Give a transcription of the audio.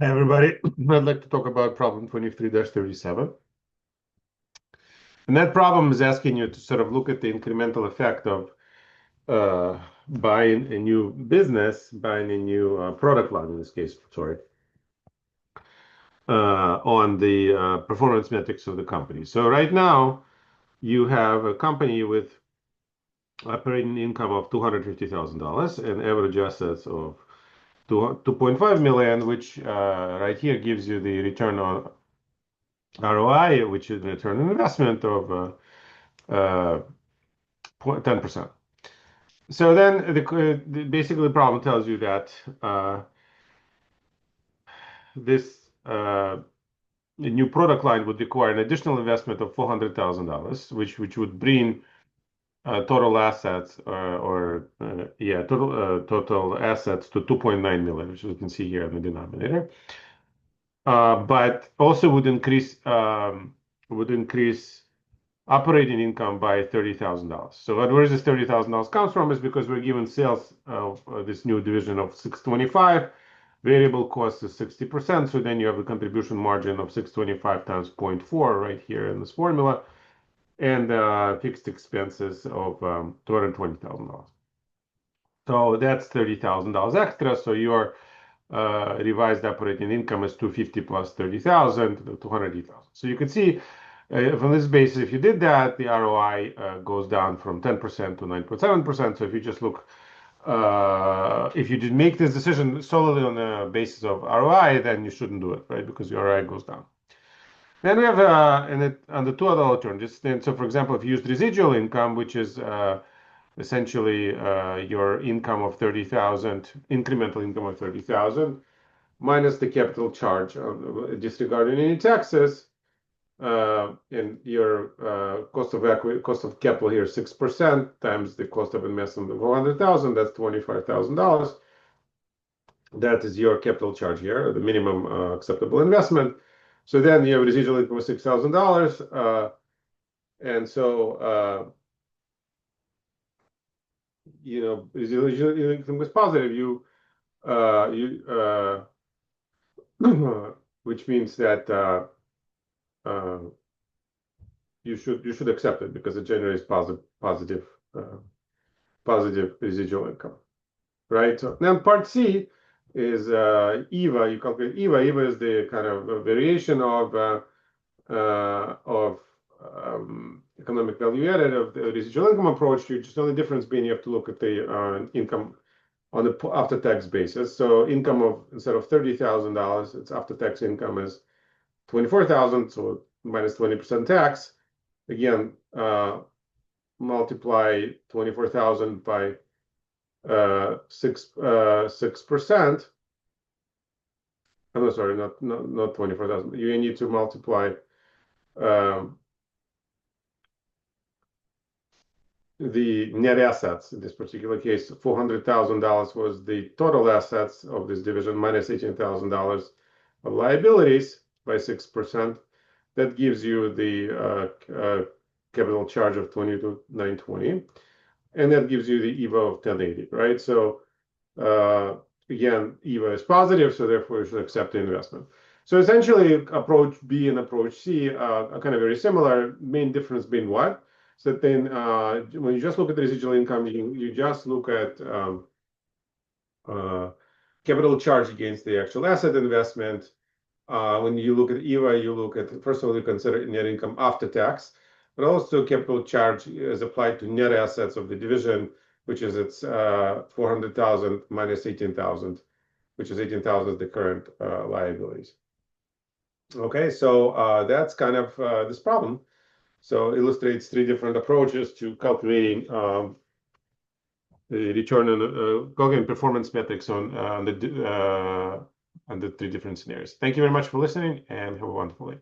Hi, everybody. I'd like to talk about problem 23-37. And that problem is asking you to sort of look at the incremental effect of buying a new business, buying a new product line, in this case, sorry, on the performance metrics of the company. So right now, you have a company with operating income of $250,000 and average assets of 2.5 million, which right here gives you the return on ROI, which is return on investment of 10%. So then basically the problem tells you that this new product line would require an additional investment of $400,000, which would bring total assets total assets to 2.9 million, which you can see here in the denominator. But also would increase operating income by $30,000. So where does this $30,000 comes from is because we're given sales of this new division of 625. Variable cost is 60%. So then you have a contribution margin of 625 times 0.4 right here in this formula, and fixed expenses of $220,000. So that's $30,000 extra. So your revised operating income is 250 plus 30,000, 280,000. So you can see from this basis, if you did that, the ROI goes down from 10% to 9.7%. So if you just look, if you did make this decision solely on the basis of ROI, then you shouldn't do it, right? Because your ROI goes down. Then we have on the two other alternatives. So for example, if you used residual income, which is essentially your income of 30,000, incremental income of 30,000, minus the capital charge, disregarding any taxes, and your cost of capital here is 6% times the cost of investment of 100,000. That's $25,000. That is your capital charge here, the minimum acceptable investment. So then you have residual income of $6,000, and so residual income was positive. Which means that you should accept it because it generates positive residual income, right? So then part C is EVA. You calculate EVA. EVA is the kind of variation of economic value added of the residual income approach. Just the only difference being you have to look at the income on the after-tax basis. So income of, instead of $30,000, its after-tax income is 24,000, so minus 20% tax. Again, multiply 24,000 by 6%. I'm sorry, not 24,000. You need to multiply the net assets. In this particular case, $400,000 was the total assets of this division, minus $18,000 of liabilities by 6%. That gives you the capital charge of 22,920, and that gives you the EVA of 1080, right? So again, EVA is positive, so therefore you should accept the investment. So essentially, approach B and approach C are kind of very similar. Main difference being what? So then when you just look at the residual income, you just look at capital charge against the actual asset investment. When you look at EVA, you look at, first of all, you consider net income after tax, but also capital charge is applied to net assets of the division, which is its 400,000 minus 18,000, which is 18,000 is the current liabilities. Okay, so that's kind of this problem. So illustrates three different approaches to calculating the return on calculating performance metrics on the three different scenarios. Thank you very much for listening, and have a wonderful day.